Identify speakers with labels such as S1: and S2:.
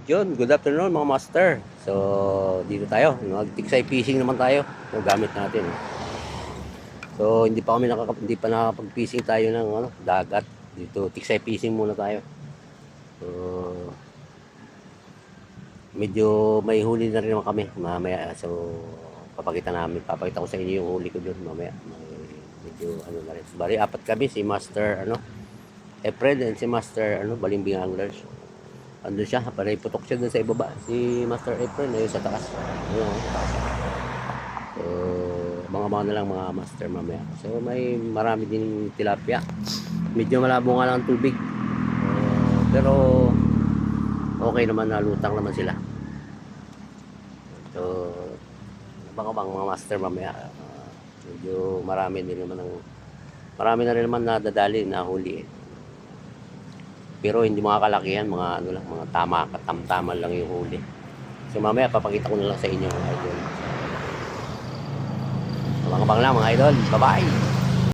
S1: Yun, good afternoon mga master. So, dito tayo. Nag-tiksay fishing naman tayo. So, gamit natin. So, hindi pa nakakapag-fishing tayo ng dagat. Dito, tiksay fishing muna tayo. So, medyo may huli na rin naman kami mamaya. So, papakita ko sa inyo yung huli ko doon mamaya. Medyo na rin. Bali, apat kami, si Master, Efred and si Master, Balimbing Anglers. Andun siya, parang putok siya dun sa ibaba. Si Master Efren, ayun sa taas. Ayun, sa taas. So, mga na lang mga master mamaya. So, marami din tilapia. Medyo malabo nga lang ang tubig. Pero, okay naman, nalutang naman sila. So, abang mga master mamaya. Medyo marami na rin naman nadadali, nahuli eh. Pero hindi mga kalakihan, mga lang, mga katamtaman lang yung huli. So mamaya papakita ko na lang sa inyo mga idol. Abang-abang lang mga idol. Bye-bye!